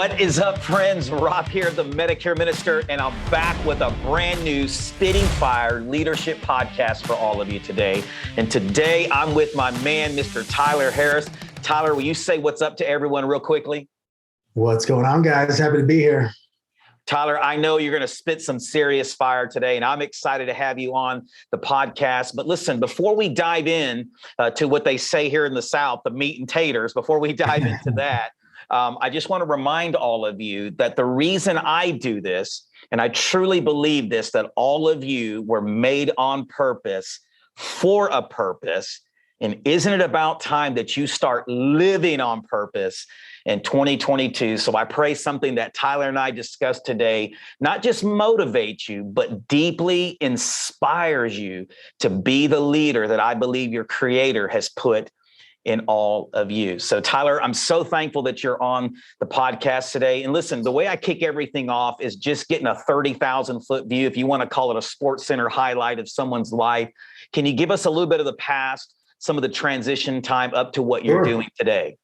What is up, friends? Rob here, the Medicare Minister, and I'm back with a brand new Spitting Fire leadership podcast for all of you today. And today I'm with my man, Mr. Tyler Harris. Tyler, will you say what's up to everyone real quickly? What's going on, guys? Happy to be here. Tyler, I know you're going to spit some serious fire today, and I'm excited to have you on the podcast. But listen, before we dive in to what they say here in the South, the meat and taters, before we dive into that, I just want to remind all of you that the reason I do this, and I truly believe this, that all of you were made on purpose for a purpose. And isn't it about time that you start living on purpose in 2022? So I pray something that Tyler and I discussed today not just motivates you, but deeply inspires you to be the leader that I believe your Creator has put in all of you. So Tyler, I'm so thankful that you're on the podcast today. And listen, the way I kick everything off is just getting a 30,000 foot view, if you want to call it a Sports Center highlight of someone's life. Can you give us a little bit of the past, some of the transition time up to what you're doing today?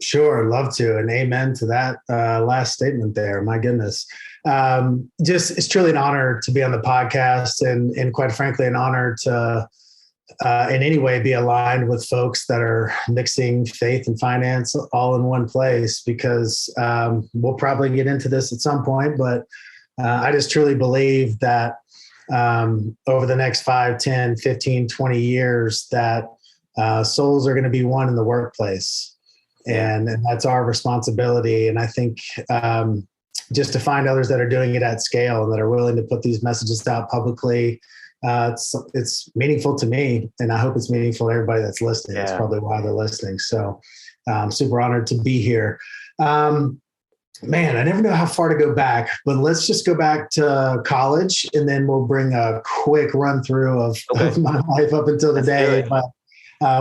Sure, love to. And amen to that last statement there. My goodness. It's truly an honor to be on the podcast and quite frankly, an honor to in any way be aligned with folks that are mixing faith and finance all in one place, because we'll probably get into this at some point, but I just truly believe that over the next 5, 10, 15, 20 years that souls are going to be one in the workplace. And that's our responsibility. And I think just to find others that are doing it at scale and that are willing to put these messages out publicly, it's meaningful to me, and I hope it's meaningful to everybody that's listening. That's probably why they're listening. So I'm super honored to be here. Man, I never know how far to go back, but let's just go back to college, and then we'll bring a quick run through of my life up until today. But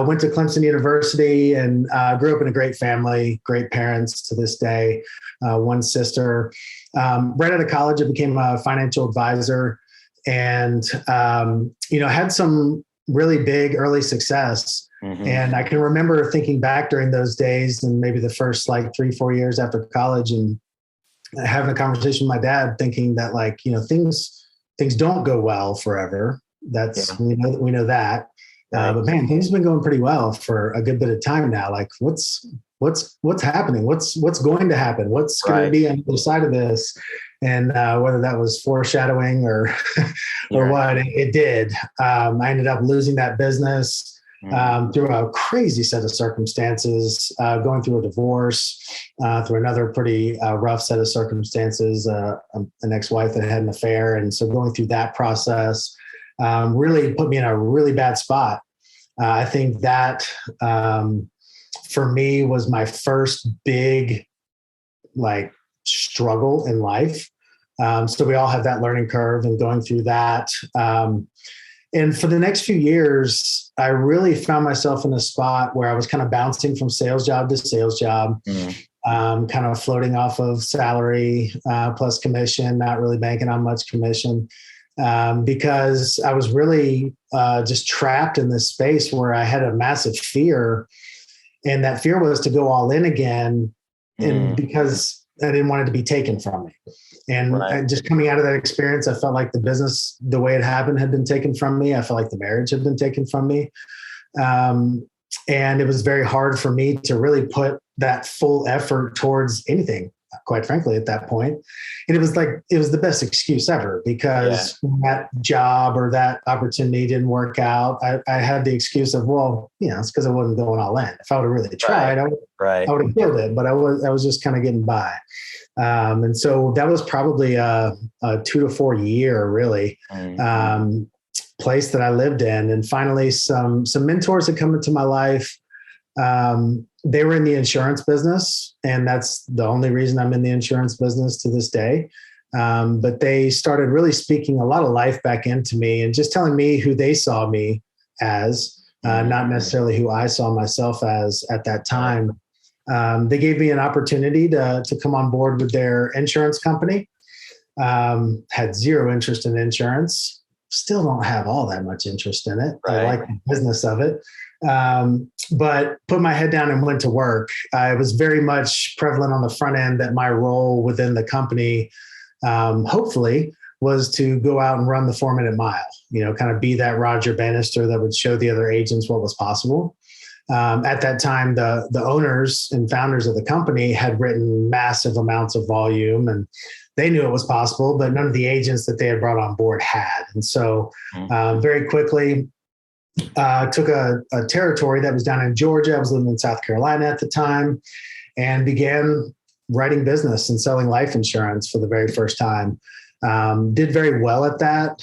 went to Clemson University and grew up in a great family, great parents to this day, one sister. Right out of college, I became a financial advisor and, had some really big early success. Mm-hmm. And I can remember thinking back during those days and maybe the first 3-4 years after college and having a conversation with my dad thinking that things don't go well forever. We know that. But man, things have been going pretty well for a good bit of time now. What's happening? What's going to happen? What's going to be on the other side of this? And whether that was foreshadowing or what, it did. I ended up losing that business through a crazy set of circumstances, going through a divorce, through another pretty rough set of circumstances, an ex-wife that had an affair. And so going through that process really put me in a really bad spot. I think that for me was my first big struggle in life. So we all have that learning curve and going through that. And for the next few years, I really found myself in a spot where I was kind of bouncing from sales job to sales job, kind of floating off of salary plus commission, not really banking on much commission, because I was really just trapped in this space where I had a massive fear. And that fear was to go all in again, and because I didn't want it to be taken from me. And just coming out of that experience, I felt like the business, the way it happened, had been taken from me. I felt like the marriage had been taken from me. And it was very hard for me to really put that full effort towards anything, quite frankly, at that point. And it was the best excuse ever, because when that job or that opportunity didn't work out, I had the excuse of, it's because I wasn't going all in. If I would have really tried, I would have killed it, but I was just kind of getting by. And so that was probably a 2 to 4 year really place that I lived in. And finally some mentors had come into my life. They were in the insurance business, and that's the only reason I'm in the insurance business to this day. But they started really speaking a lot of life back into me and just telling me who they saw me as, not necessarily who I saw myself as at that time. They gave me an opportunity to come on board with their insurance company. Had zero interest in insurance. still don't have all that much interest in it. Right. I like the business of it. But put my head down and went to work. I was very much prevalent on the front end that my role within the company, hopefully, was to go out and run the 4-minute mile, kind of be that Roger Bannister that would show the other agents what was possible. At that time, the owners and founders of the company had written massive amounts of volume, and they knew it was possible, but none of the agents that they had brought on board had. And so very quickly, took a territory that was down in Georgia. I was living in South Carolina at the time, and began writing business and selling life insurance for the very first time. Did very well at that,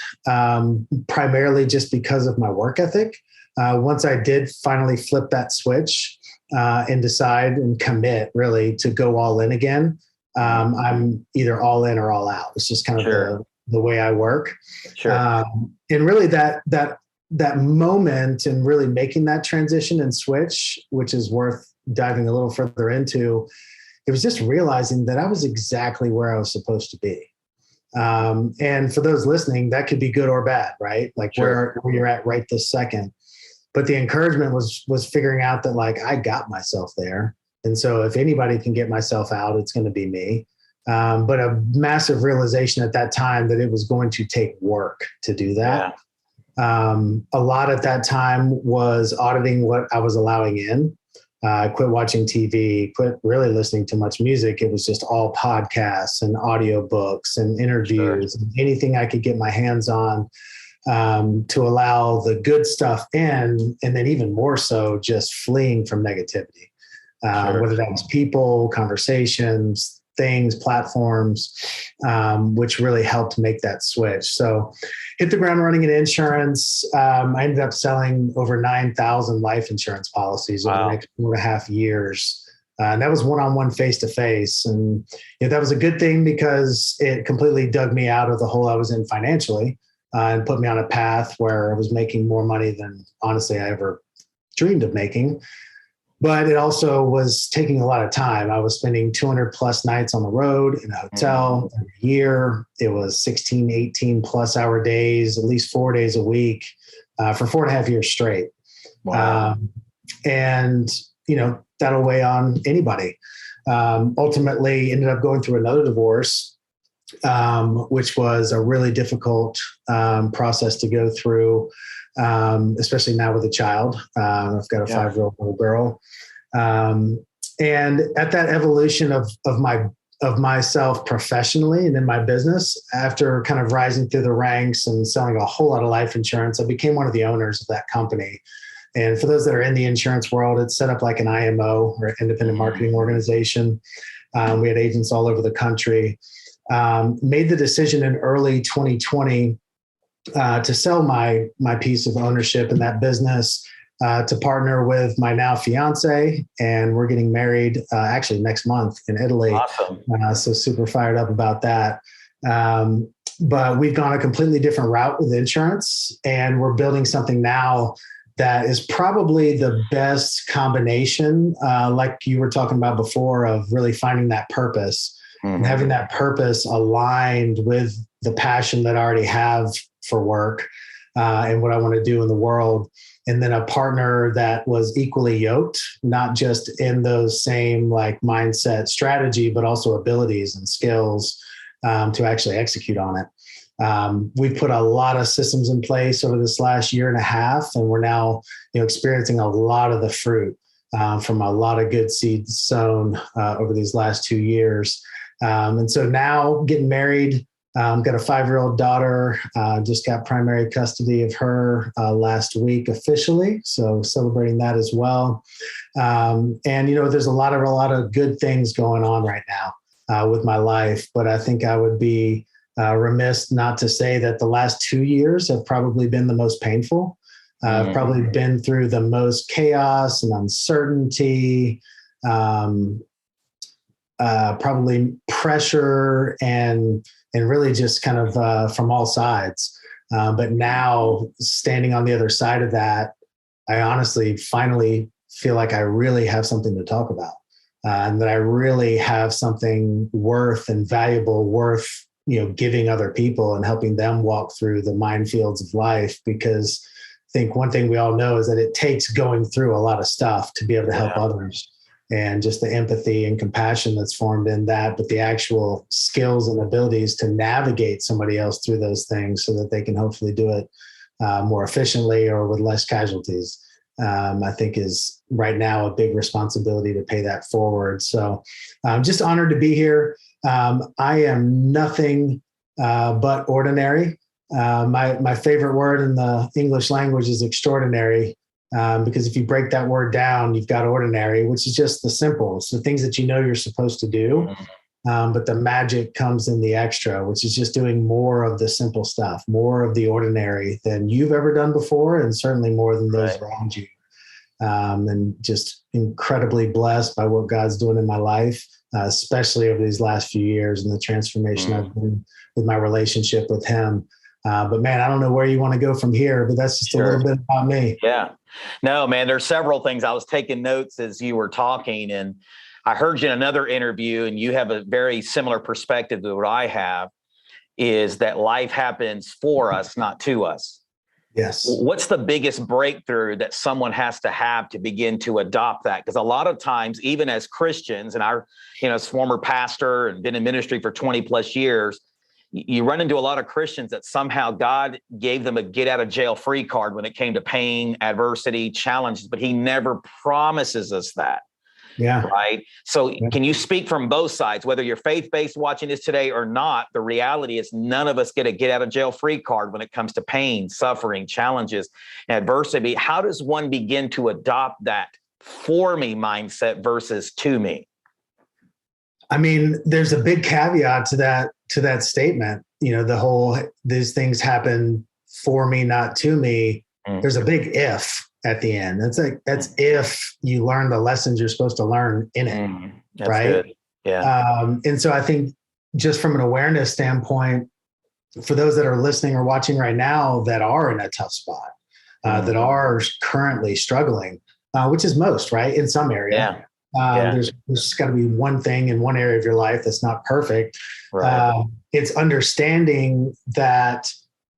primarily just because of my work ethic. Once I did finally flip that switch and decide and commit really to go all in again, I'm either all in or all out. It's just kind of the way I work. Sure. And really that moment and really making that transition and switch, which is worth diving a little further into, it was just realizing that I was exactly where I was supposed to be. And for those listening, that could be good or bad, right? Like where you're at right this second. But the encouragement was figuring out that like I got myself there. And so if anybody can get myself out, it's going to be me. But a massive realization at that time that it was going to take work to do that. Yeah. A lot at that time was auditing what I was allowing in. I quit watching TV, quit really listening to much music. It was just all podcasts and audiobooks and interviews, and anything I could get my hands on to allow the good stuff in, and then even more so just fleeing from negativity, whether that was people, conversations, things, platforms, which really helped make that switch. So hit the ground running in insurance. I ended up selling over 9,000 life insurance policies over the next 4.5 years. And that was one-on-one, face-to-face. And that was a good thing because it completely dug me out of the hole I was in financially and put me on a path where I was making more money than honestly I ever dreamed of making. But it also was taking a lot of time. I was spending 200 plus nights on the road in a hotel every year. It was 16, 18 plus hour days, at least 4 days a week for 4.5 years straight. Wow. And, that'll weigh on anybody. Ultimately ended up going through another divorce, which was a really difficult process to go through. Especially now with a child. I've got a 5-year-old little girl. And at that evolution of myself professionally and in my business, after kind of rising through the ranks and selling a whole lot of life insurance, I became one of the owners of that company. And for those that are in the insurance world, it's set up like an IMO, or independent marketing organization. We had agents all over the country. Made the decision in early 2020 to sell my piece of ownership in that business, to partner with my now fiance, and we're getting married actually next month in Italy. Awesome. So super fired up about that. But we've gone a completely different route with insurance, and we're building something now that is probably the best combination, like you were talking about before, of really finding that purpose and having that purpose aligned with the passion that I already have for work and what I want to do in the world. And then a partner that was equally yoked, not just in those same like mindset strategy, but also abilities and skills to actually execute on it. We've put a lot of systems in place over this last 1.5 years, and we're now experiencing a lot of the fruit from a lot of good seeds sown over these last 2 years. And so now getting married, got a 5-year-old daughter, just got primary custody of her last week officially. So celebrating that as well. And, there's a lot of good things going on right now with my life, but I think I would be remiss not to say that the last 2 years have probably been the most painful. I've probably been through the most chaos and uncertainty, probably pressure and really just kind of from all sides. But now standing on the other side of that, I honestly finally feel like I really have something to talk about, and that I really have something worth and valuable, worth giving other people and helping them walk through the minefields of life. Because I think one thing we all know is that it takes going through a lot of stuff to be able to help others, and just the empathy and compassion that's formed in that, but the actual skills and abilities to navigate somebody else through those things so that they can hopefully do it more efficiently or with less casualties. I think is right now a big responsibility to pay that forward. So I'm just honored to be here. I am nothing but ordinary. My favorite word in the English language is extraordinary, because if you break that word down, you've got ordinary, which is just the simple. It's the things that you're supposed to do. But the magic comes in the extra, which is just doing more of the simple stuff, more of the ordinary than you've ever done before, and certainly more than those around you. And just incredibly blessed by what God's doing in my life, especially over these last few years and the transformation I've been with my relationship with him. But man, I don't know where you want to go from here, but that's just a little bit about me. Yeah. No, man, there's several things. I was taking notes as you were talking, and I heard you in another interview, and you have a very similar perspective to what I have, is that life happens for us, not to us. Yes. What's the biggest breakthrough that someone has to have to begin to adopt that? Because a lot of times, even as Christians, and as former pastor and been in ministry for 20 plus years, you run into a lot of Christians that somehow God gave them a get out of jail free card when it came to pain, adversity, challenges, but he never promises us that. Yeah. Right. So can you speak from both sides, whether you're faith-based watching this today or not? The reality is none of us get a get out of jail free card when it comes to pain, suffering, challenges, and adversity. How does one begin to adopt that for me mindset versus to me? I mean, there's a big caveat to that statement. These things happen for me, not to me. There's a big if at the end. That's if you learn the lessons you're supposed to learn in it. That's right. Good. Yeah. And so I think just from an awareness standpoint, for those that are listening or watching right now that are in a tough spot, that are currently struggling, which is most, right, in some area. There's got to be one thing in one area of your life that's not perfect. Right. It's understanding that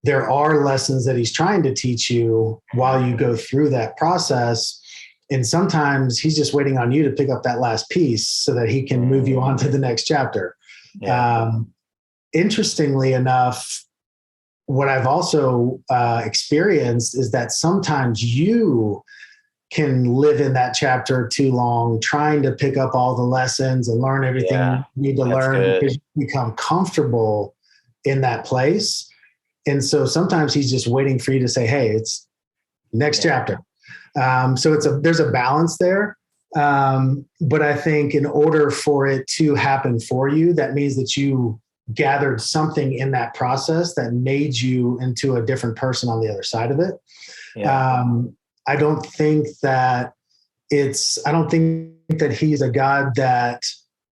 there are lessons that he's trying to teach you while you go through that process. And sometimes he's just waiting on you to pick up that last piece so that he can move you on to the next chapter. Yeah. Interestingly enough, what I've also experienced is that sometimes you can live in that chapter too long, trying to pick up all the lessons and learn everything you need to learn, because you become comfortable in that place. And so sometimes he's just waiting for you to say, hey, it's next chapter. So there's a balance there. But I think in order for it to happen for you, that means that you gathered something in that process that made you into a different person on the other side of it. Yeah. I don't think that he's a God that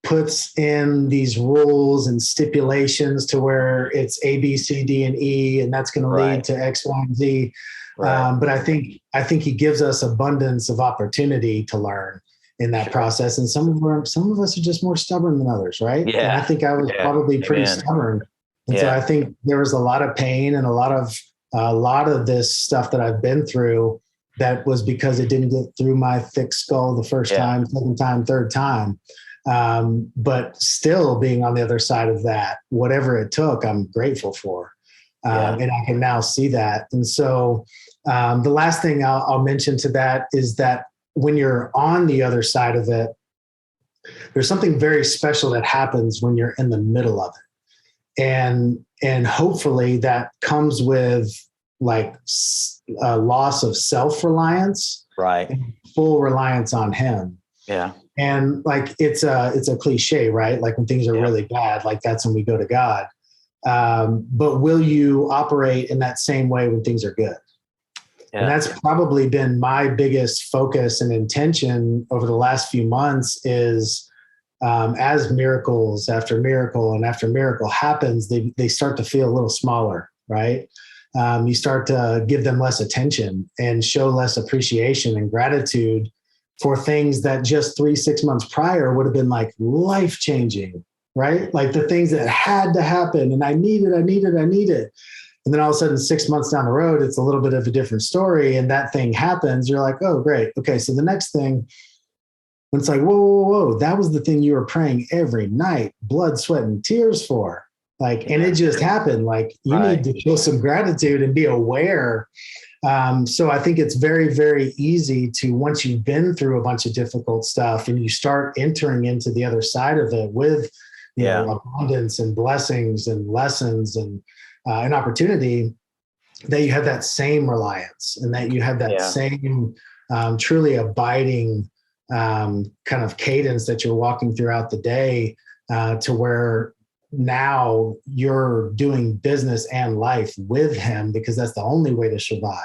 puts in these rules and stipulations to where it's A, B, C, D, and E, and that's going to lead to X, Y, and Z. Right. But I think he gives us abundance of opportunity to learn in that process. And some of us are just more stubborn than others, right? Yeah. And I think I was probably pretty stubborn. And so I think there was a lot of pain and a lot of this stuff that I've been through that was because it didn't get through my thick skull the first time, second time, third time. But still being on the other side of that, whatever it took, I'm grateful for. And I can now see that. And so the last thing I'll mention to that is that when you're on the other side of it, there's something very special that happens when you're in the middle of it. And hopefully that comes with like a loss of self-reliance, right? And full reliance on him. Yeah. And like, it's a cliche, right? Like when things are really bad, like that's when we go to God. But will you operate in that same way when things are good? Yeah. And that's probably been my biggest focus and intention over the last few months is, as miracles after miracle and after miracle happens, they start to feel a little smaller, right? You start to give them less attention and show less appreciation and gratitude for things that just 3-6 months prior would have been like life-changing, right? Like the things that had to happen and I need it. And then all of a sudden, 6 months down the road, it's a little bit of a different story. And that thing happens. You're like, oh, great. Okay. So the next thing, when it's like, whoa, that was the thing you were praying every night, blood, sweat, and tears for. Like, and it just happened. Like, you need to show some gratitude and be aware. So I think it's very, very easy to, once you've been through a bunch of difficult stuff and you start entering into the other side of it with, you know, abundance and blessings and lessons and an opportunity, that you have that same reliance and that you have that same truly abiding kind of cadence that you're walking throughout the day to where now you're doing business and life with him, because that's the only way to survive.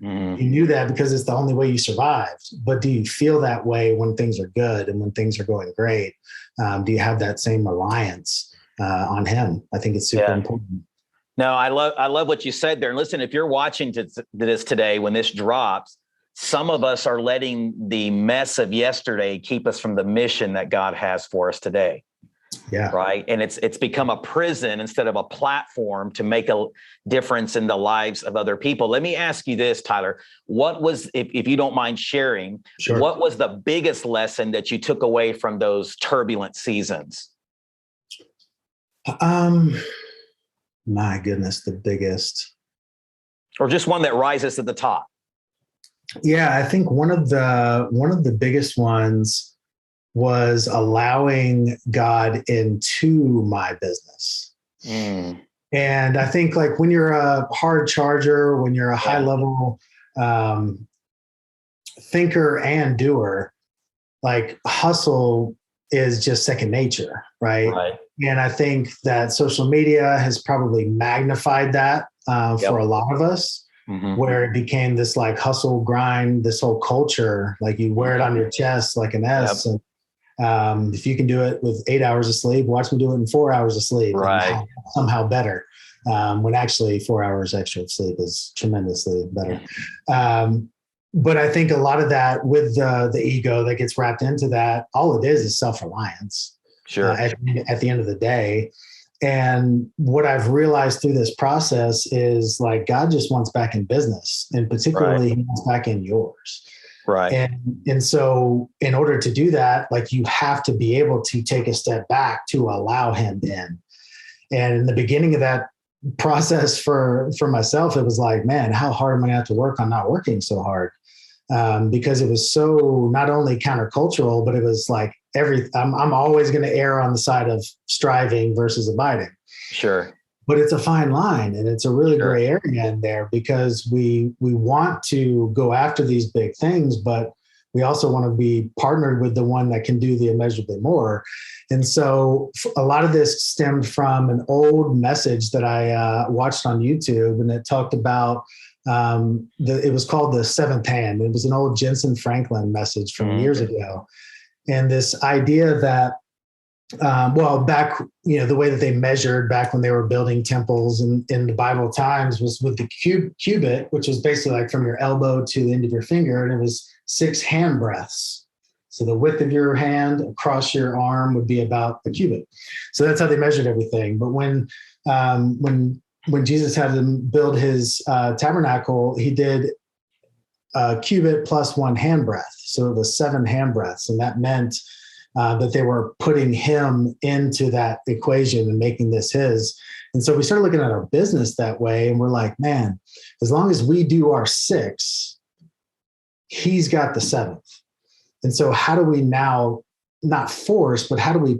You knew that because it's the only way you survived. But do you feel that way when things are good and when things are going great? Do you have that same reliance on him? I think it's super important. No, I love what you said there. And listen, if you're watching this today, when this drops, some of us are letting the mess of yesterday keep us from the mission that God has for us today. Yeah. Right. And it's become a prison instead of a platform to make a difference in the lives of other people. Let me ask you this, Tyler. What was, if you don't mind sharing, what was the biggest lesson that you took away from those turbulent seasons? My goodness, the biggest. Or just one that rises to the top. Yeah, I think one of the biggest ones was allowing God into my business. And I think like when you're a hard charger, when you're a high level thinker and doer, like hustle is just second nature, right? And I think that social media has probably magnified that for a lot of us. Where it became this like hustle grind, this whole culture, like you wear it on your chest like an S. And if you can do it with 8 hours of sleep, watch me do it in 4 hours of sleep. Right. Somehow better. When actually 4 hours extra of sleep is tremendously better. But I think a lot of that with the ego that gets wrapped into that, all it is self-reliance. At the end of the day. And what I've realized through this process is like, God just wants back in business, and particularly he wants back in yours. And so in order to do that, like you have to be able to take a step back to allow him in. And in the beginning of that process for myself, it was like, man, how hard am I gonna have to work on not working so hard? Because it was so not only countercultural, but it was like I'm always going to err on the side of striving versus abiding. But it's a fine line, and it's a really gray area in there, because we want to go after these big things, but we also want to be partnered with the one that can do the immeasurably more. And so a lot of this stemmed from an old message that I watched on YouTube, and it talked about it was called the seventh hand. It was an old Jensen Franklin message from years ago. And this idea that, back, the way that they measured back when they were building temples in the Bible times was with the cubit, which was basically like from your elbow to the end of your finger. And it was 6 hand breaths. So the width of your hand across your arm would be about a cubit. So that's how they measured everything. But when Jesus had to build his tabernacle, he did a cubit plus 1 hand breath. So it was 7 hand breaths. And that meant that they were putting him into that equation and making this his. And so we started looking at our business that way. And we're like, man, as long as we do our 6, he's got the 7th. And so how do we now not force, but how do we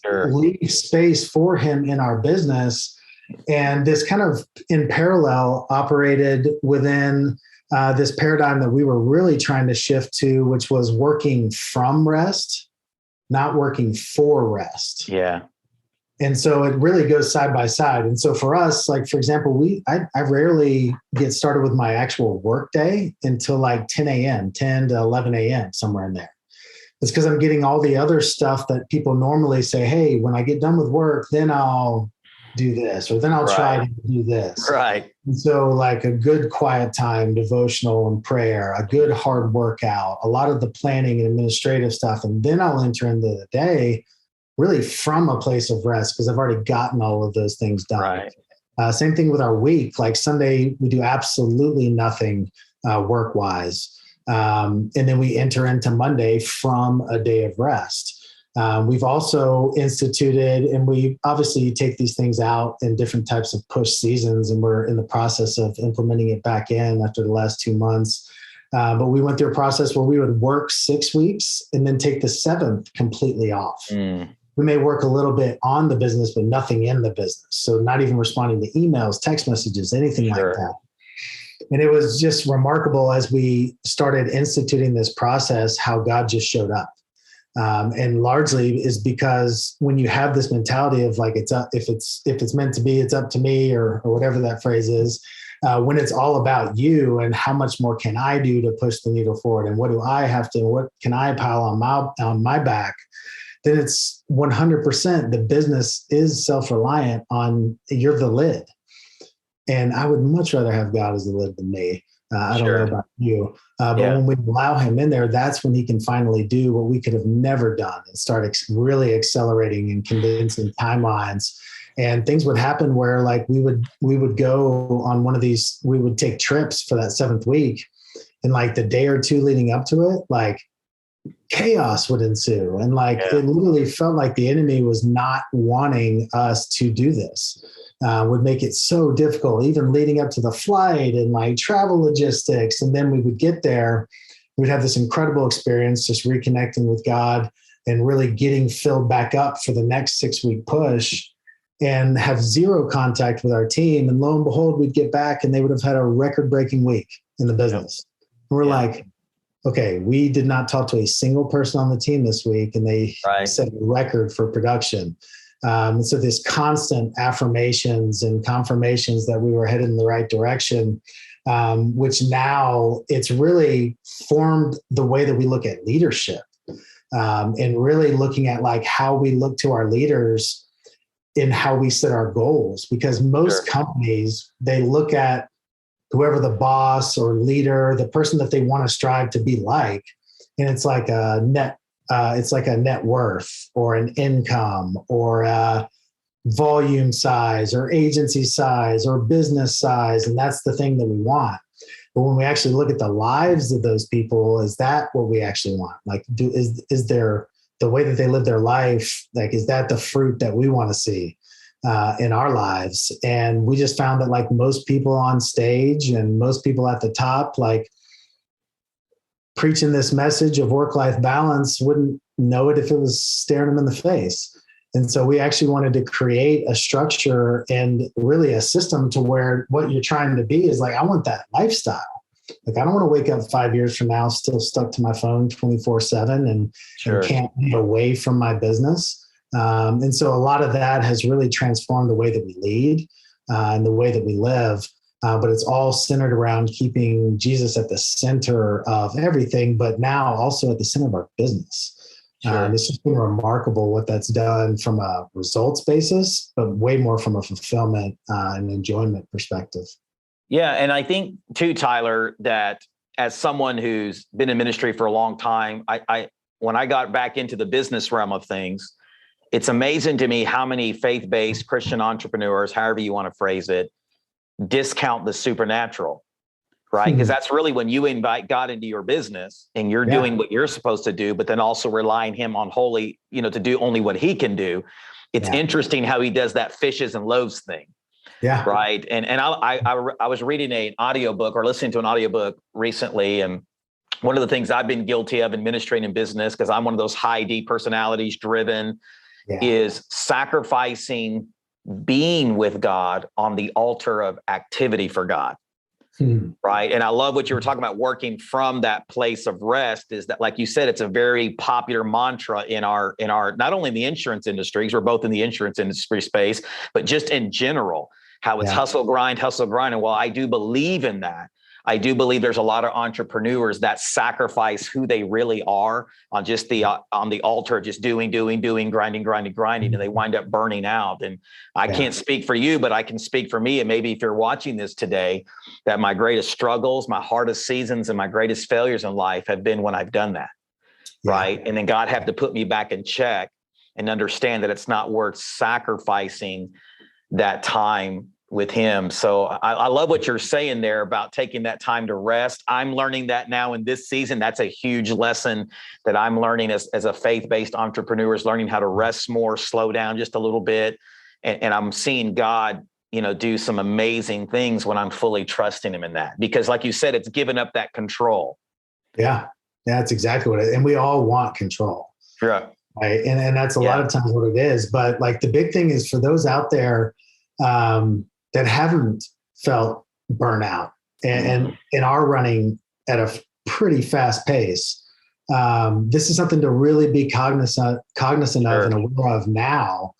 leave space for him in our business? And this kind of in parallel operated within this paradigm that we were really trying to shift to, which was working from rest, not working for rest. And so it really goes side by side. And so for us, like, for example, I rarely get started with my actual work day until like 10 a.m., 10 to 11 a.m., somewhere in there. It's because I'm getting all the other stuff that people normally say, hey, when I get done with work, then I'll do this, or then I'll try to do this. And so like a good quiet time, devotional and prayer, a good hard workout, a lot of the planning and administrative stuff. And then I'll enter into the day really from a place of rest because I've already gotten all of those things done. Right. Same thing with our week. Like Sunday, we do absolutely nothing work-wise. And then we enter into Monday from a day of rest. We've also instituted, and we obviously take these things out in different types of push seasons, and we're in the process of implementing it back in after the last 2 months. But we went through a process where we would work 6 weeks and then take the 7th completely off. We may work a little bit on the business, but nothing in the business. So not even responding to emails, text messages, anything like that. And it was just remarkable as we started instituting this process, how God just showed up. And largely is because when you have this mentality of like, it's up, if it's meant to be, it's up to me, or whatever that phrase is, when it's all about you and how much more can I do to push the needle forward, and what do I have to, what can I pile on my back, then it's 100% the business is self-reliant on, you're the lid. And I would much rather have God as the lid than me. I don't know about you, but when we allow him in there, that's when he can finally do what we could have never done and start really accelerating and condensing timelines. And things would happen where like we would go on one of these, we would take trips for that 7th week, and like the day or two leading up to it, like chaos would ensue. And like it literally felt like the enemy was not wanting us to do this. Would make it so difficult, even leading up to the flight and like travel logistics. And then we would get there, we'd have this incredible experience, just reconnecting with God and really getting filled back up for the next 6-week push, and have zero contact with our team. And lo and behold, we'd get back and they would have had a record-breaking week in the business. And we're like, okay, we did not talk to a single person on the team this week, and they set a record for production. And so this constant affirmations and confirmations that we were headed in the right direction, which now it's really formed the way that we look at leadership, and really looking at like how we look to our leaders in how we set our goals. Because most companies, they look at whoever the boss or leader, the person that they want to strive to be like, and it's like a net worth or an income or a volume size or agency size or business size. And that's the thing that we want. But when we actually look at the lives of those people, is that what we actually want? Like, is there the way that they live their life? Like, is that the fruit that we want to see in our lives? And we just found that like most people on stage and most people at the top, like, preaching this message of work-life balance wouldn't know it if it was staring them in the face. And so we actually wanted to create a structure and really a system to where what you're trying to be is like, I want that lifestyle. Like, I don't want to wake up 5 years from now still stuck to my phone 24/7 and can't be away from my business. And so a lot of that has really transformed the way that we lead and the way that we live. But it's all centered around keeping Jesus at the center of everything, but now also at the center of our business. It's just been remarkable what that's done from a results basis, but way more from a fulfillment and enjoyment perspective. Yeah. And I think too, Tyler, that as someone who's been in ministry for a long time, when I got back into the business realm of things, it's amazing to me how many faith-based Christian entrepreneurs, however you want to phrase it, discount the supernatural, right? Because that's really when you invite God into your business and you're doing what you're supposed to do, but then also relying him on to do only what he can do. It's interesting how he does that fishes and loaves thing. Yeah. Right. And I was reading an audiobook or listening to an audiobook recently. And one of the things I've been guilty of in ministry and business, because I'm one of those high D personalities driven, is sacrificing being with God on the altar of activity for God. Right. And I love what you were talking about, working from that place of rest. Is that, like you said, it's a very popular mantra in our, not only in the insurance industry, because we're both in the insurance industry space, but just in general, how it's hustle, grind. And while I do believe in that, I do believe there's a lot of entrepreneurs that sacrifice who they really are on just on the altar, just doing, grinding, and they wind up burning out. And I can't speak for you, but I can speak for me. And maybe if you're watching this today, that my greatest struggles, my hardest seasons, and my greatest failures in life have been when I've done that. Right. And then God had to put me back in check and understand that it's not worth sacrificing that time with him. So I love what you're saying there about taking that time to rest. I'm learning that now in this season. That's a huge lesson that I'm learning as a faith-based entrepreneur, is learning how to rest more, slow down just a little bit. And I'm seeing God, do some amazing things when I'm fully trusting him in that, because like you said, it's given up that control. Yeah, that's exactly what it is. And we all want control. Sure. Right. And that's a lot of times what it is. But like the big thing is for those out there that haven't felt burnout and are running at a pretty fast pace. This is something to really be cognizant of and aware of now,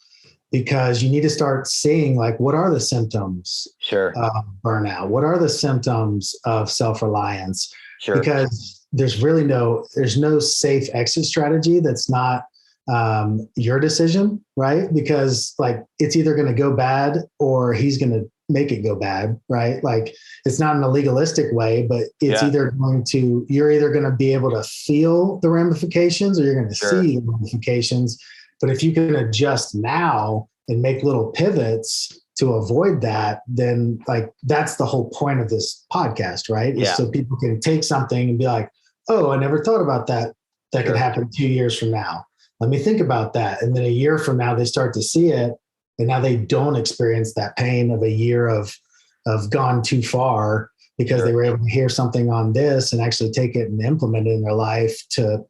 because you need to start seeing like, what are the symptoms of burnout? What are the symptoms of self-reliance? Because there's no safe exit strategy that's not your decision, right? Because like it's either going to go bad or he's going to make it go bad, right? Like it's not in a legalistic way, but it's you're either going to be able to feel the ramifications or you're going to see the ramifications. But if you can adjust now and make little pivots to avoid that, then like that's the whole point of this podcast, right? Is so people can take something and be like, oh, I never thought about that. That could happen 2 years from now. Let me think about that. And then a year from now, they start to see it. And now they don't experience that pain of a year of gone too far, because they were able to hear something on this and actually take it and implement it in their life to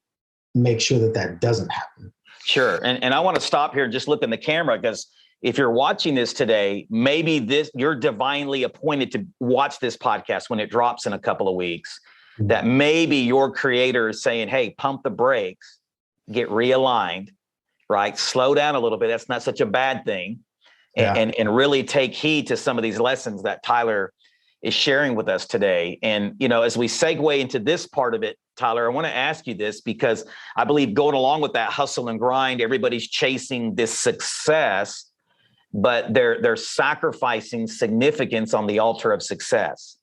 make sure that that doesn't happen. Sure. And I want to stop here and just look in the camera, because if you're watching this today, maybe you're divinely appointed to watch this podcast when it drops in a couple of weeks, that maybe your creator is saying, hey, pump the brakes, get realigned, right? Slow down a little bit. That's not such a bad thing. And really take heed to some of these lessons that Tyler is sharing with us today. And, as we segue into this part of it, Tyler, I want to ask you this, because I believe going along with that hustle and grind, everybody's chasing this success, but they're sacrificing significance on the altar of success.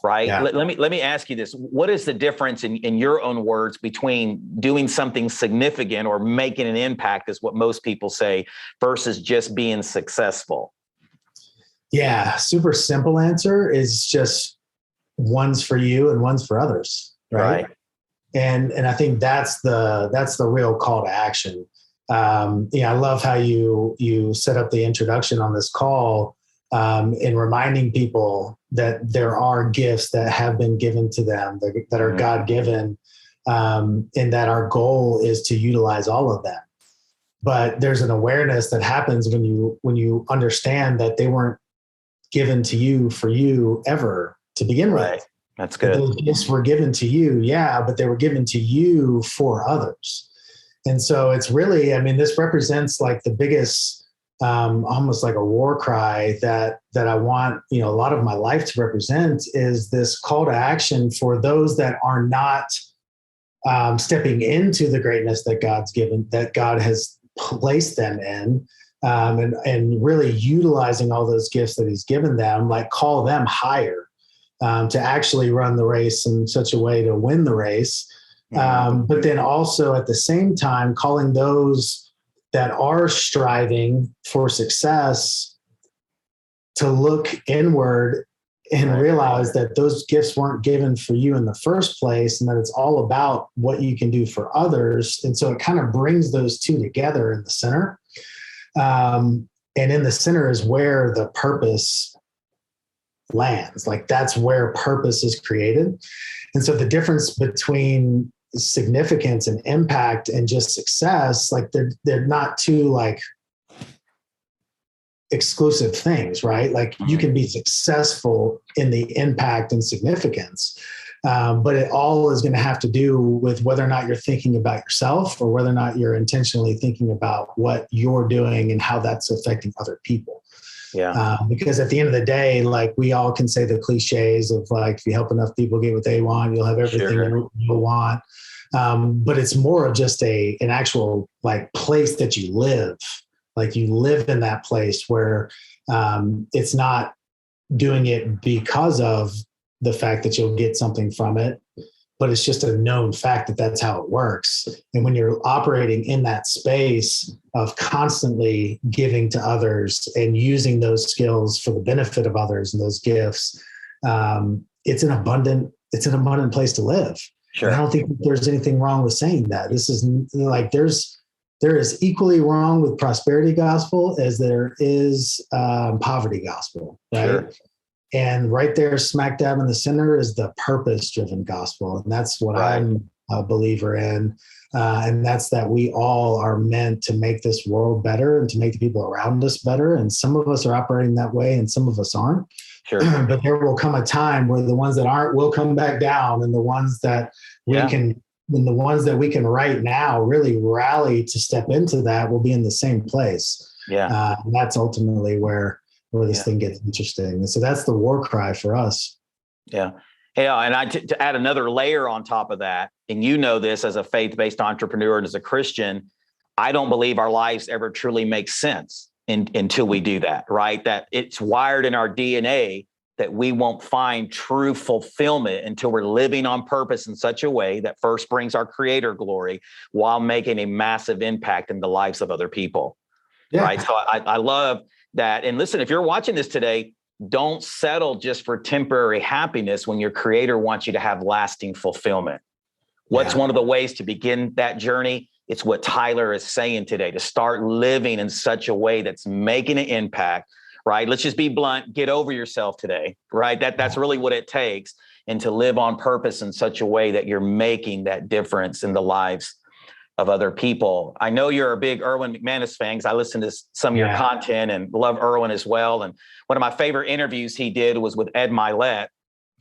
Right. Yeah. Let me ask you this. What is the difference in your own words between doing something significant or making an impact, is what most people say, versus just being successful? Yeah. Super simple answer is just one's for you and one's for others. Right. And I think that's the real call to action. I love how you set up the introduction on this call, in reminding people that there are gifts that have been given to them that are God-given, and that our goal is to utilize all of them. But there's an awareness that happens when you understand that they weren't given to you for you ever to begin with. That's good. Those gifts were given to you, but they were given to you for others. And so it's really, this represents like the biggest, almost like a war cry that I want, a lot of my life to represent, is this call to action for those that are not stepping into the greatness that God's given, that God has placed them in, and really utilizing all those gifts that he's given them, like call them higher, to actually run the race in such a way to win the race. But then also at the same time, calling those that are striving for success to look inward and realize that those gifts weren't given for you in the first place, and that it's all about what you can do for others. And so it kind of brings those two together in the center. And in the center is where the purpose lands. Like that's where purpose is created. And so the difference between significance and impact and just success, like they're not two like exclusive things, right? Like you can be successful in the impact and significance, but it all is going to have to do with whether or not you're thinking about yourself, or whether or not you're intentionally thinking about what you're doing and how that's affecting other people. Because at the end of the day, like we all can say the cliches of like, if you help enough people get what they want, you'll have everything you want. But it's more of just an actual like place that you live. Like you live in that place where it's not doing it because of the fact that you'll get something from it. but it's just a known fact that that's how it works. And when you're operating in that space of constantly giving to others and using those skills for the benefit of others and those gifts, it's an abundant place to live. Sure. And I don't think there's anything wrong with saying that. This is like, there is equally wrong with prosperity gospel as there is poverty gospel, right? Sure. And right there, smack dab in the center, is the purpose-driven gospel. And that's what I'm a believer in. And that's that we all are meant to make this world better and to make the people around us better. And some of us are operating that way and some of us aren't. Sure. But there will come a time where the ones that aren't will come back down, and the ones that we can right now really rally to step into that will be in the same place. Yeah. And that's ultimately where this thing gets interesting. And so that's the war cry for us. Yeah. Yeah. And to add another layer on top of that, and you know this as a faith-based entrepreneur and as a Christian, I don't believe our lives ever truly make sense until we do that, right? That it's wired in our DNA that we won't find true fulfillment until we're living on purpose in such a way that first brings our Creator glory while making a massive impact in the lives of other people. Yeah. Right. So I love that. And listen, if you're watching this today, don't settle just for temporary happiness when your Creator wants you to have lasting fulfillment. What's one of the ways to begin that journey? It's what Tyler is saying today, to start living in such a way that's making an impact, right? Let's just be blunt, get over yourself today, right? That's really what it takes. And to live on purpose in such a way that you're making that difference in the lives of other people. I know you're a big Erwin McManus fan, because I listen to some of your content and love Erwin as well. And one of my favorite interviews he did was with Ed Milet.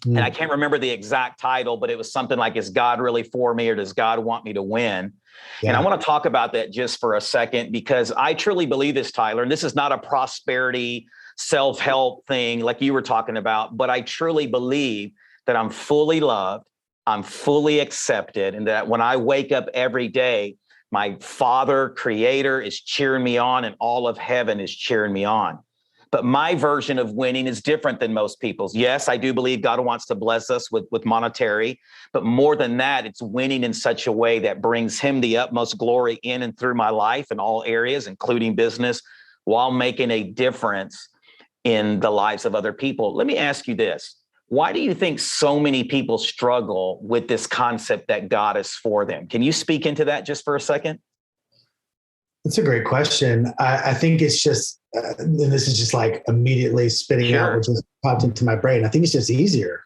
And I can't remember the exact title, but it was something like, is God really for me, or does God want me to win? Yeah. And I want to talk about that just for a second, because I truly believe this, Tyler, and this is not a prosperity self-help thing like you were talking about, but I truly believe that I'm fully loved, I'm fully accepted, and that when I wake up every day, my Father, Creator, is cheering me on, and all of heaven is cheering me on. But my version of winning is different than most people's. Yes, I do believe God wants to bless us with monetary, but more than that, it's winning in such a way that brings Him the utmost glory in and through my life in all areas, including business, while making a difference in the lives of other people. Let me ask you this. Why do you think so many people struggle with this concept that God is for them? Can you speak into that just for a second? That's a great question. I think it's just, and this is just like immediately spitting out what just popped into my brain. I think it's just easier.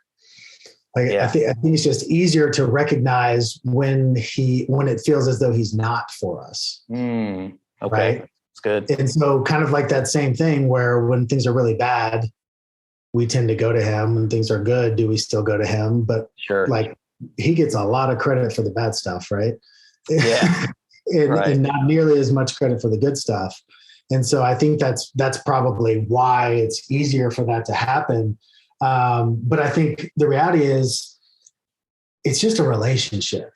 I think it's just easier to recognize when it feels as though He's not for us. Okay, right? That's good. And so, kind of like that same thing where when things are really bad, we tend to go to Him. When things are good, do we still go to Him? But like, He gets a lot of credit for the bad stuff, right? Yeah. and not nearly as much credit for the good stuff. And so I think that's probably why it's easier for that to happen. But I think the reality is it's just a relationship.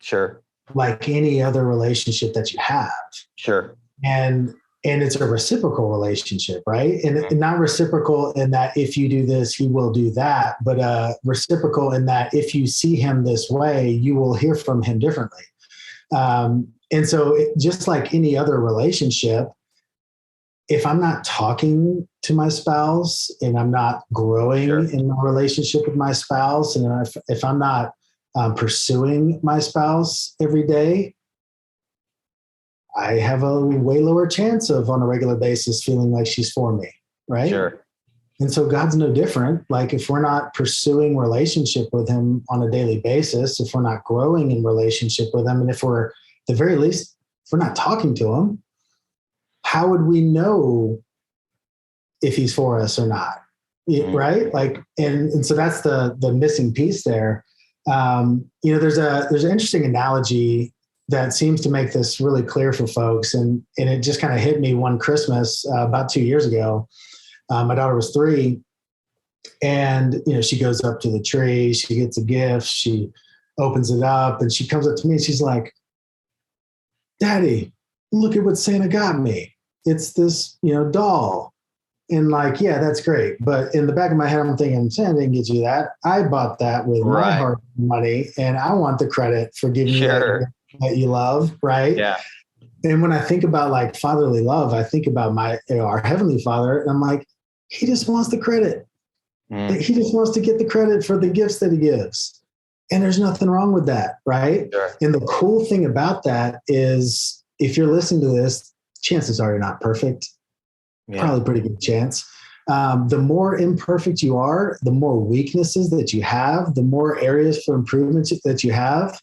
Sure. Like any other relationship that you have. Sure. And it's a reciprocal relationship, right? And not reciprocal in that if you do this, He will do that, but reciprocal in that if you see Him this way, you will hear from Him differently. And so just like any other relationship, if I'm not talking to my spouse and I'm not growing in my relationship with my spouse, and if I'm not pursuing my spouse every day, I have a way lower chance of on a regular basis feeling like she's for me, right? Sure. And so God's no different. Like if we're not pursuing relationship with Him on a daily basis, if we're not growing in relationship with Him, and if we're, at the very least, if we're not talking to Him, how would we know if He's for us or not? Right? Like, and so that's the missing piece there. There's an interesting analogy that seems to make this really clear for folks. And it just kind of hit me one Christmas about 2 years ago. My daughter was 3, and, she goes up to the tree, she gets a gift, she opens it up, and she comes up to me and she's like, "Daddy, look at what Santa got me. It's this, doll." And like, yeah, that's great. But in the back of my head, I'm thinking, Sam didn't get you that. I bought that with my Right. hard money, and I want the credit for giving you Sure. that you love, right? Yeah. And when I think about like fatherly love, I think about our heavenly Father, and I'm like, he just wants the credit. Mm, He just wants to get the credit for the gifts that he gives. And there's nothing wrong with that, right? sure. And the cool thing about that is if you're listening to this, chances are you're not perfect. Yeah. Probably pretty good chance. The more imperfect you are, the more weaknesses that you have, the more areas for improvement that you have,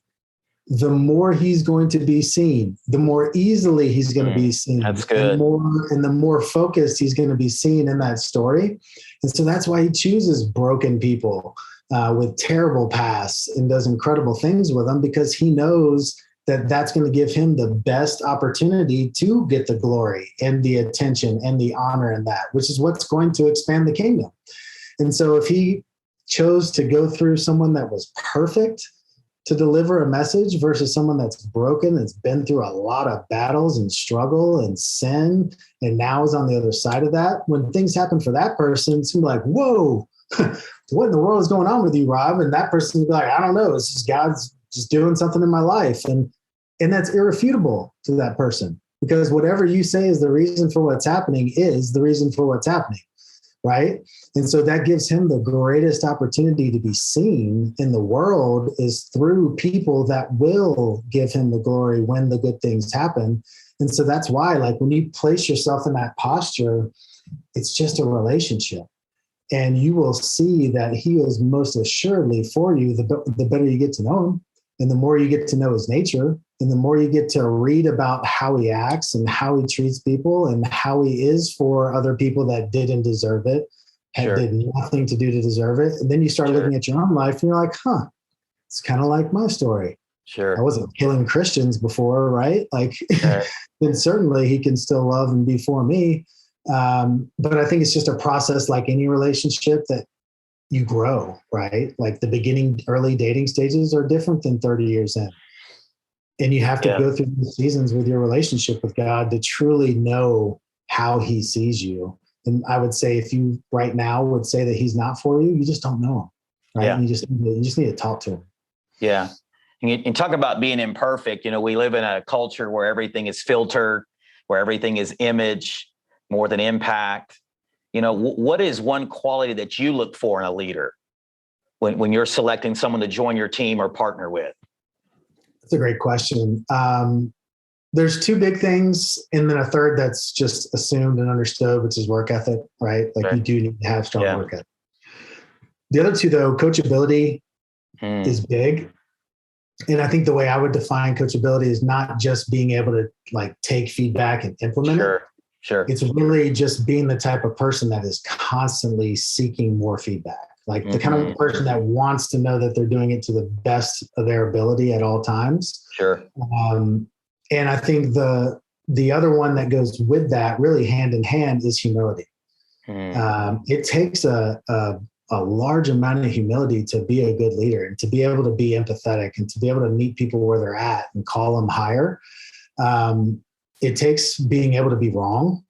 the more he's going to be seen, the more easily he's going to be seen, That's good. and the more focused he's going to be seen in that story. And so that's why he chooses broken people with terrible pasts and does incredible things with them, because he knows that that's going to give him the best opportunity to get the glory and the attention and the honor in that, which is what's going to expand the kingdom. And so if he chose to go through someone that was perfect to deliver a message versus someone that's broken, that's been through a lot of battles and struggle and sin, and now is on the other side of that, when things happen for that person, it's like, whoa, what in the world is going on with you, Rob? And that person will be like, I don't know. It's just God's just doing something in my life. And that's irrefutable to that person, because whatever you say is the reason for what's happening is the reason for what's happening. Right. And so that gives him the greatest opportunity to be seen in the world is through people that will give him the glory when the good things happen. And so that's why, like, when you place yourself in that posture, it's just a relationship. And you will see that he is most assuredly for you the better you get to know him. And the more you get to know his nature, and the more you get to read about how he acts and how he treats people and how he is for other people that didn't deserve it, Sure. did nothing to do to deserve it. And then you start looking at your own life and you're like, it's kind of like my story. Sure. I wasn't killing Christians before, right? Like, Sure. then certainly he can still love and be for me. But I think it's just a process like any relationship that you grow, right? Like the beginning, early dating stages are different than 30 years in. And you have to go through the seasons with your relationship with God to truly know how he sees you. And I would say if you right now would say that he's not for you, you just don't know him, right? Yeah. And you just need to talk to him. Yeah. And talk about being imperfect. We live in a culture where everything is filtered, where everything is image more than impact. What is one quality that you look for in a leader when you're selecting someone to join your team or partner with? That's a great question. There's two big things, and then a third that's just assumed and understood, which is work ethic, right? Like you do need to have strong work ethic. The other two, though, coachability is big. And I think the way I would define coachability is not just being able to like take feedback and implement it. Sure. It's really just being the type of person that is constantly seeking more feedback. Like the kind of person that wants to know that they're doing it to the best of their ability at all times. Sure. And I think the other one that goes with that, really hand in hand, is humility. It takes a large amount of humility to be a good leader and to be able to be empathetic and to be able to meet people where they're at and call them higher. It takes being able to be wrong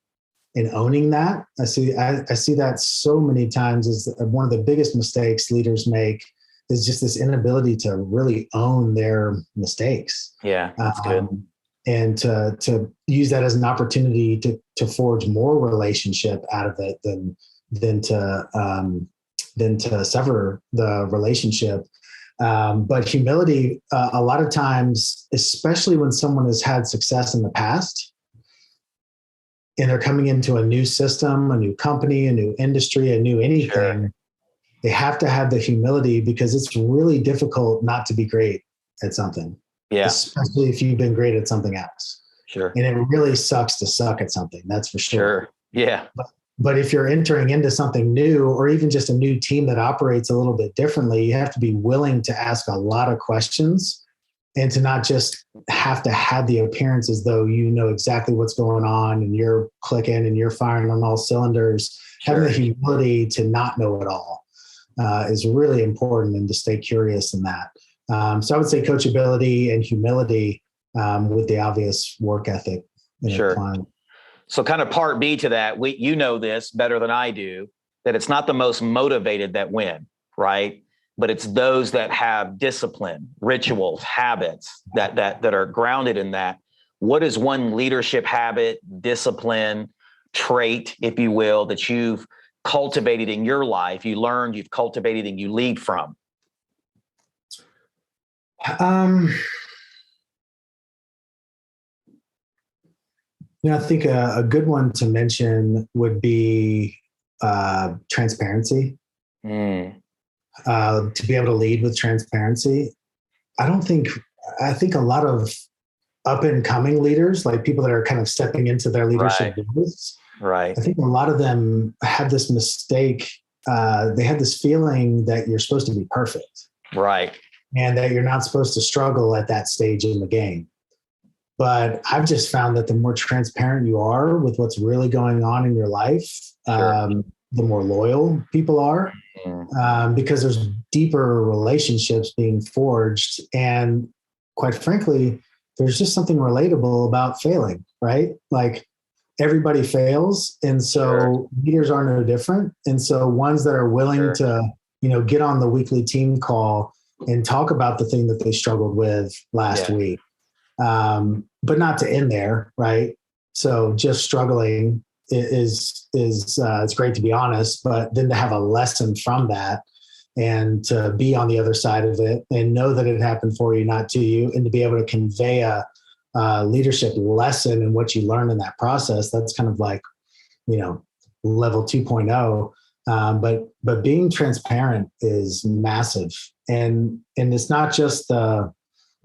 and owning that. I see that so many times as one of the biggest mistakes leaders make is just this inability to really own their mistakes. Yeah, that's good. And to use that as an opportunity to forge more relationship out of it than to sever the relationship. But humility, a lot of times, especially when someone has had success in the past and they're coming into a new system, a new company, a new industry, a new anything, they have to have the humility, because it's really difficult not to be great at something. Yeah. Especially if you've been great at something else. Sure. And it really sucks to suck at something. That's for sure. Sure. Yeah. But if you're entering into something new, or even just a new team that operates a little bit differently, you have to be willing to ask a lot of questions and to not just have to have the appearance as though you know exactly what's going on and you're clicking and you're firing on all cylinders. Having the humility to not know it all is really important, and to stay curious in that. So I would say coachability and humility with the obvious work ethic. Sure. So kind of part B to that, you know this better than I do, that it's not the most motivated that win, right? But it's those that have discipline, rituals, habits that are grounded in that. What is one leadership habit, discipline, trait, if you will, that you've cultivated in your life, you learned, you've cultivated, and you lead from? I think a good one to mention would be transparency. To be able to lead with transparency. I think a lot of up and coming leaders, like people that are kind of stepping into their leadership roles, right. I think a lot of them have this mistake. They have this feeling that you're supposed to be perfect. Right. And that you're not supposed to struggle at that stage in the game. But I've just found that the more transparent you are with what's really going on in your life, the more loyal people are, because there's deeper relationships being forged. And quite frankly, there's just something relatable about failing, right? Like everybody fails. And so leaders are no different. And so ones that are willing to, get on the weekly team call and talk about the thing that they struggled with last week. But not to end there, right? So just struggling is it's great to be honest, but then to have a lesson from that and to be on the other side of it and know that it happened for you, not to you, and to be able to convey a leadership lesson and what you learn in that process, that's kind of like, level 2.0. But being transparent is massive. And it's not just the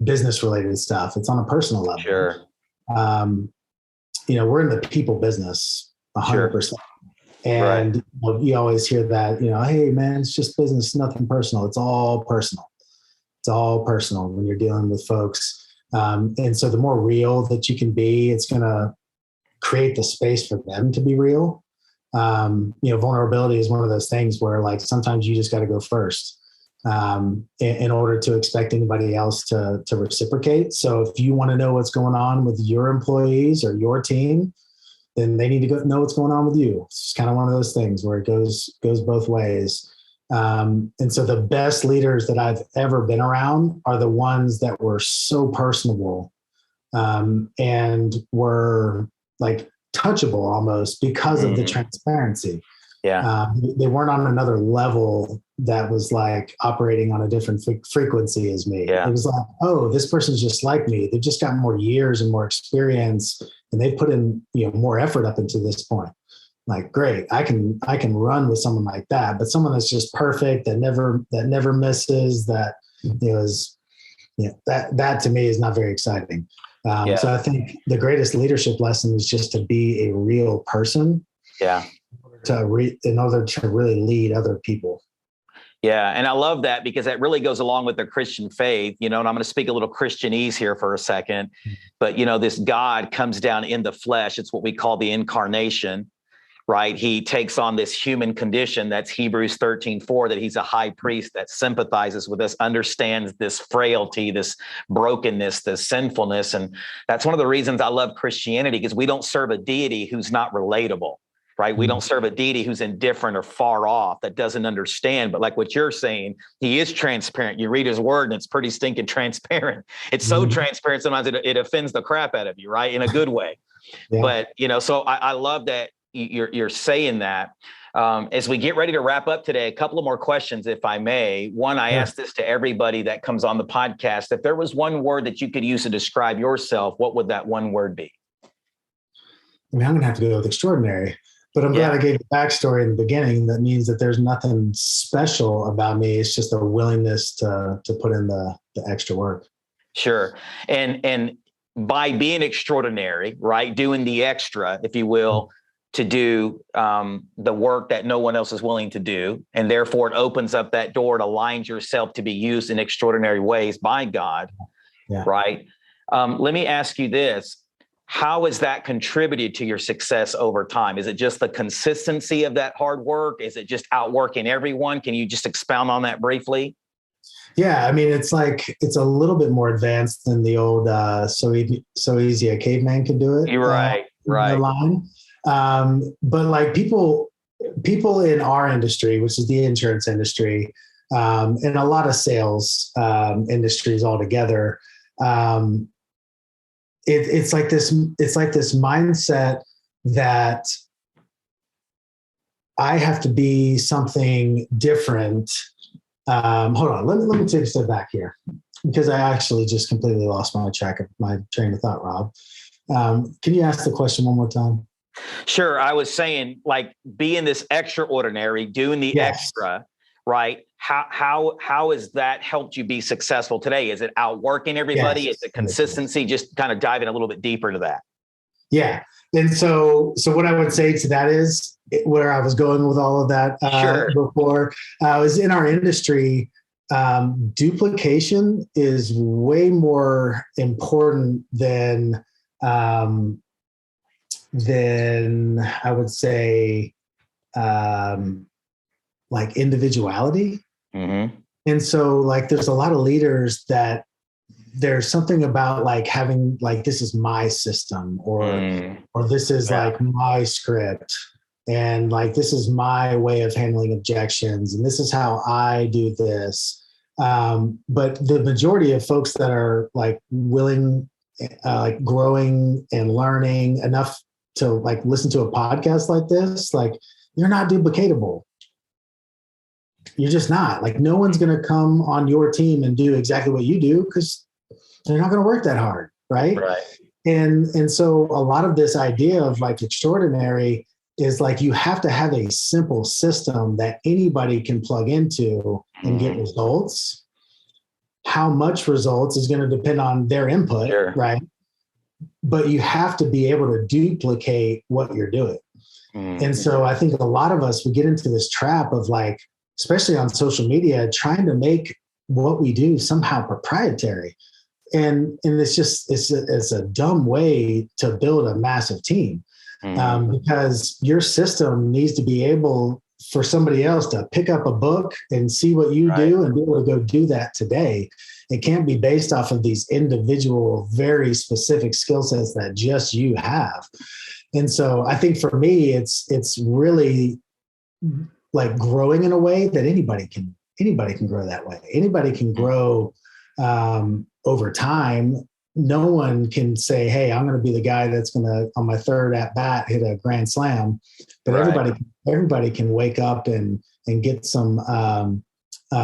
business related stuff. It's on a personal level. Sure. We're in the people business 100%. And you always hear that, hey man, it's just business, nothing personal. It's all personal. It's all personal when you're dealing with folks. And so the more real that you can be, it's going to create the space for them to be real. Vulnerability is one of those things where like sometimes you just got to go first in order to expect anybody else to reciprocate. So if you want to know what's going on with your employees or your team, then they need to know what's going on with you. It's kind of one of those things where it goes both ways. And so the best leaders that I've ever been around are the ones that were so personable and were like touchable almost because of the transparency. They weren't on another level that was like operating on a different frequency as me. It was like, oh, this person's just like me. They've just got more years and more experience, and they put in more effort up into this point. Like, great, I can run with someone like that. But someone that's just perfect, that never misses, that that to me is not very exciting. So I think the greatest leadership lesson is just to be a real person. In order to really lead other people. Yeah. And I love that because that really goes along with the Christian faith, and I'm going to speak a little Christianese here for a second, but this God comes down in the flesh. It's what we call the incarnation, right? He takes on this human condition. That's Hebrews 13:4, that he's a high priest that sympathizes with us, understands this frailty, this brokenness, this sinfulness. And that's one of the reasons I love Christianity, because we don't serve a deity who's not relatable. Right? We don't serve a deity who's indifferent or far off, that doesn't understand. But like what you're saying, he is transparent. You read his word and it's pretty stinking transparent. It's so transparent, sometimes it offends the crap out of you, right? In a good way. But, so I love that you're saying that. As we get ready to wrap up today, a couple of more questions, if I may. One, I ask this to everybody that comes on the podcast. If there was one word that you could use to describe yourself, what would that one word be? I'm going to have to go with extraordinary. But I'm glad I gave the backstory in the beginning. That means that there's nothing special about me. It's just a willingness to put in the extra work. Sure. And by being extraordinary, right, doing the extra, if you will, to do the work that no one else is willing to do. And therefore, it opens up that door to align yourself to be used in extraordinary ways by God, right? Let me ask you this. How has that contributed to your success over time? Is it just the consistency of that hard work? Is it just outworking everyone? Can you just expound on that briefly? Yeah, I mean, it's a little bit more advanced than the old so easy a caveman could do it. You're right. the line. But like people in our industry, which is the insurance industry, and a lot of sales industries altogether, it's like this mindset that I have to be something different. Hold on, let me take a step back here, because I actually just completely lost my train of thought, Rob. Can you ask the question one more time? Sure. I was saying, like, being this extraordinary, doing the extra, right? How has that helped you be successful today? Is it outworking everybody? Is it consistency? Just kind of diving a little bit deeper into that. Yeah. And so what I would say to that is where I was going with all of that before was in our industry. Duplication is way more important than I would say, like individuality. Mm-hmm. And so like, there's a lot of leaders that there's something about like having like, this is my system or this is like my script. And like, this is my way of handling objections. And this is how I do this. But the majority of folks that are like willing, like growing and learning enough to like listen to a podcast like this, like you're not duplicatable. You're just not. Like no one's going to come on your team and do exactly what you do because they're not going to work that hard. Right. And so a lot of this idea of like extraordinary is like, you have to have a simple system that anybody can plug into and get results. How much results is going to depend on their input. Right. But you have to be able to duplicate what you're doing. And so I think a lot of us, we get into this trap of like, especially on social media, trying to make what we do somehow proprietary. And it's just, it's a dumb way to build a massive team. Because your system needs to be able for somebody else to pick up a book and see what you do and be able to go do that today. It can't be based off of these individual, very specific skill sets that just you have. And so I think for me, it's really like growing in a way that anybody can grow that way. Anybody can grow over time. No one can say, hey, I'm going to be the guy that's going to, on my third at bat, hit a grand slam. But everybody can wake up and get some,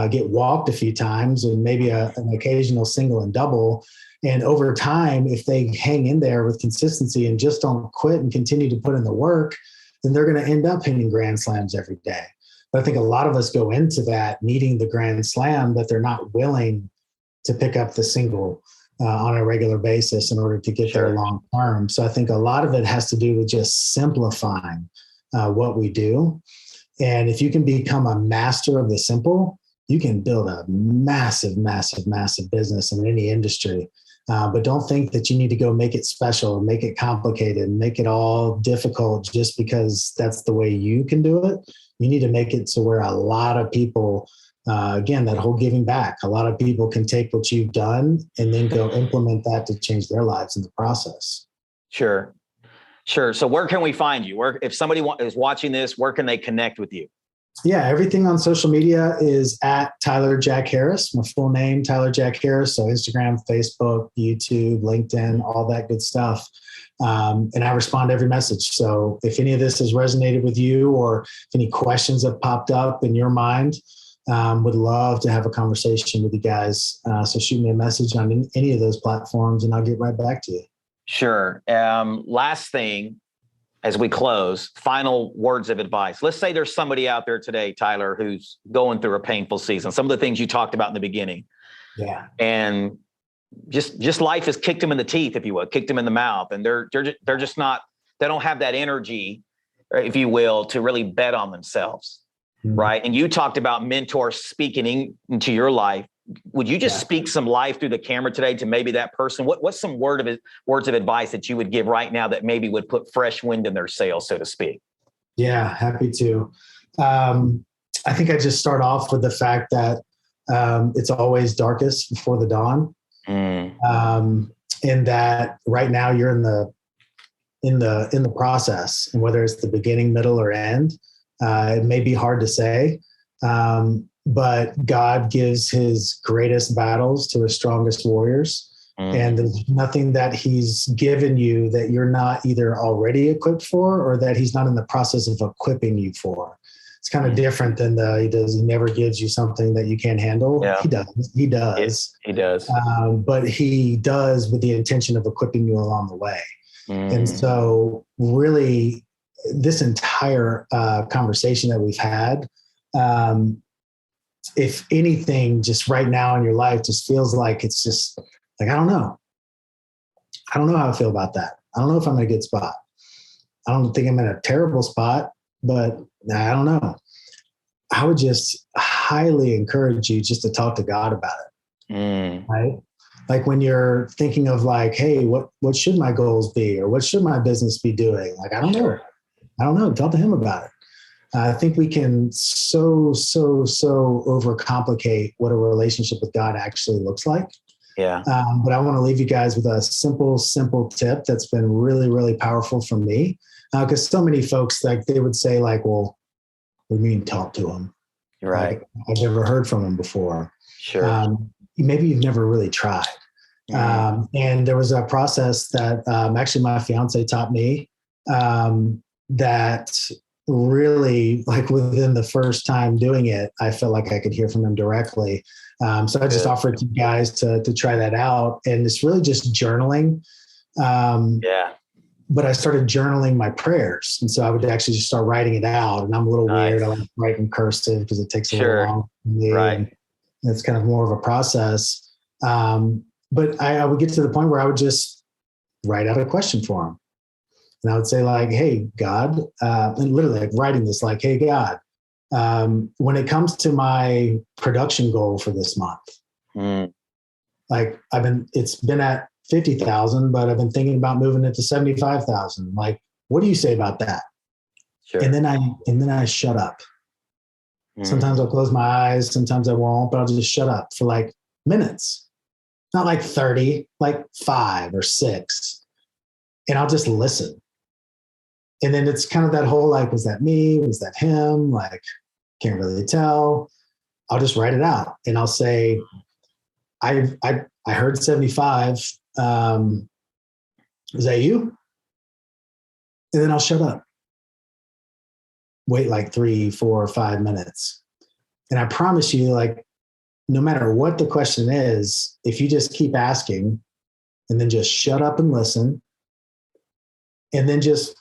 get walked a few times and maybe an occasional single and double. And over time, if they hang in there with consistency and just don't quit and continue to put in the work, then they're going to end up hitting grand slams every day. But I think a lot of us go into that needing the grand slam, but they're not willing to pick up the single on a regular basis in order to get there long term. So I think a lot of it has to do with just simplifying what we do. And if you can become a master of the simple, you can build a massive, massive, massive business in any industry. But don't think that you need to go make it special, make it complicated, make it all difficult just because that's the way you can do it. You need to make it to where a lot of people, again, that whole giving back, a lot of people can take what you've done and then go implement that to change their lives in the process. Sure. So where can we find you? If somebody is watching this, where can they connect with you? Yeah, everything on social media is at Tyler Jack Harris, my full name, Tyler Jack Harris. So Instagram, Facebook, YouTube, LinkedIn, all that good stuff. And I respond to every message. So if any of this has resonated with you or if any questions have popped up in your mind, would love to have a conversation with you guys. So shoot me a message on any of those platforms and I'll get right back to you. Sure. Last thing, as we close, final words of advice. Let's say there's somebody out there today, Tyler, who's going through a painful season. Some of the things you talked about in the beginning. Yeah. And just life has kicked them in the teeth, if you will, kicked them in the mouth. And they're just not, they don't have that energy, if you will, to really bet on themselves. Mm-hmm. Right. And you talked about mentors speaking into your life. Would you just speak some life through the camera today to maybe that person? What's some words of advice that you would give right now that maybe would put fresh wind in their sails, so to speak? Yeah, happy to. I think I just start off with the fact that it's always darkest before the dawn. And that right now you're in the in the process, and whether it's the beginning, middle, or end, it may be hard to say. But God gives his greatest battles to his strongest warriors. And there's nothing that he's given you that you're not either already equipped for or that he's not in the process of equipping you for. It's kind of different than he never gives you something that you can't handle. Yeah. He does. He does. But he does with the intention of equipping you along the way. And so really this entire conversation that we've had, if anything, just right now in your life just feels like it's just like, I don't know how I feel about that. I don't know if I'm in a good spot. I don't think I'm in a terrible spot, but I don't know. I would just highly encourage you just to talk to God about it. Right? Like when you're thinking of like, hey, what should my goals be? Or what should my business be doing? Like, I don't know. Talk to him about it. I think we can so overcomplicate what a relationship with God actually looks like. Yeah. But I want to leave you guys with a simple tip that's been really, really powerful for me. Because so many folks, like, they would say like, well, what do you mean talk to him? Right. Like, I've never heard from him before. Sure. Maybe you've never really tried. And there was a process that actually my fiance taught me that really, like, within the first time doing it, I felt like I could hear from him directly. So I just offered you guys to try that out. And it's really just journaling. But I started journaling my prayers. And so I would actually just start writing it out. And I'm a little weird. I like to write in cursive because it takes a little long for me. Right. And it's kind of more of a process. But I would get to the point where I would just write out a question for him. And I would say like, hey, God, and literally like writing this, like, hey, God, when it comes to my production goal for this month, like it's been at 50,000, but I've been thinking about moving it to 75,000. Like, what do you say about that? Sure. And then I shut up. Sometimes I'll close my eyes. Sometimes I won't, but I'll just shut up for like minutes, not like 30, like 5 or 6. And I'll just listen. And then it's kind of that whole, like, was that me? Was that him? Like, can't really tell. I'll just write it out and I'll say, I heard 75. Is that you? And then I'll shut up. Wait like 3, 4, 5 minutes. And I promise you, like, no matter what the question is, if you just keep asking and then just shut up and listen, and then just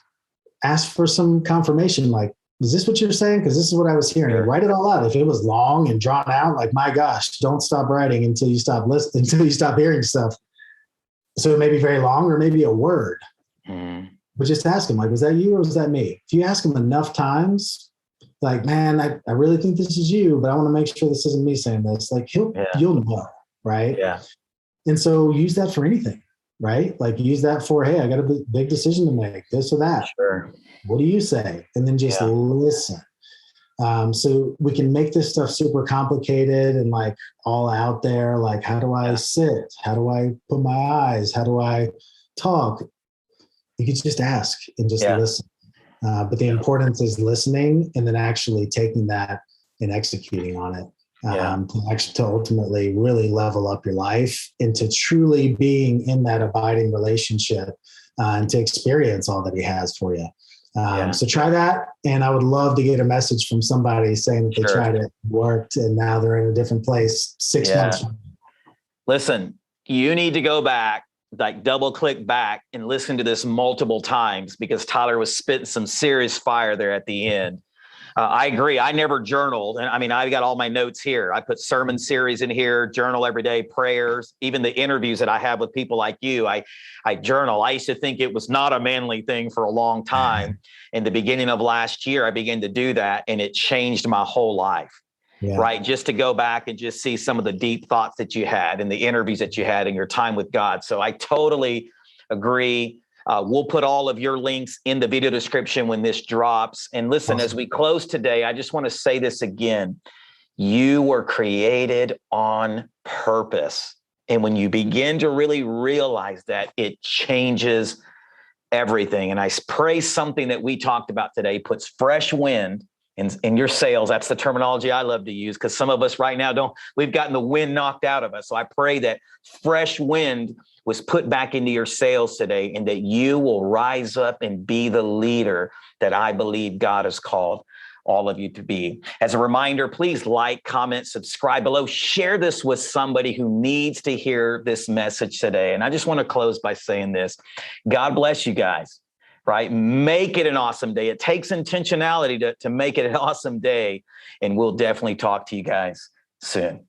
ask for some confirmation, like, is this what you're saying? Because this is what I was hearing. And write it all out. If it was long and drawn out, like, my gosh, don't stop writing until you stop listening, until you stop hearing stuff. So it may be very long or maybe a word. But just ask him, like, was that you or was that me? If you ask him enough times, like, man, I really think this is you, but I want to make sure this isn't me saying this. Like, you'll know, right? Yeah. And so use that for anything, right? Like, use that for, hey, I got a big decision to make, this or that. Sure. What do you say? And then just listen. So we can make this stuff super complicated and like all out there. Like, how do I sit? How do I put my eyes? How do I talk? You can just ask and just listen. But the importance is listening and then actually taking that and executing on it to ultimately really level up your life into truly being in that abiding relationship and to experience all that he has for you. So try that. And I would love to get a message from somebody saying that they tried it, worked, and now they're in a different place 6 months from now. Listen, you need to go back, like double click back and listen to this multiple times because Tyler was spitting some serious fire there at the end. I agree. I never journaled. And I mean, I got all my notes here. I put sermon series in here, journal every day, prayers, even the interviews that I have with people like you. I journal. I used to think it was not a manly thing for a long time. In the beginning of last year, I began to do that and it changed my whole life. Right. Just to go back and just see some of the deep thoughts that you had and the interviews that you had in your time with God. So I totally agree. We'll put all of your links in the video description when this drops. And listen, as we close today, I just want to say this again. You were created on purpose. And when you begin to really realize that, it changes everything. And I pray something that we talked about today puts fresh wind in your sails. That's the terminology I love to use, because some of us right now we've gotten the wind knocked out of us. So I pray that fresh wind was put back into your sails today, and that you will rise up and be the leader that I believe God has called all of you to be. As a reminder, please like, comment, subscribe below, share this with somebody who needs to hear this message today. And I just want to close by saying this: God bless you guys, right? Make it an awesome day. It takes intentionality to make it an awesome day. And we'll definitely talk to you guys soon.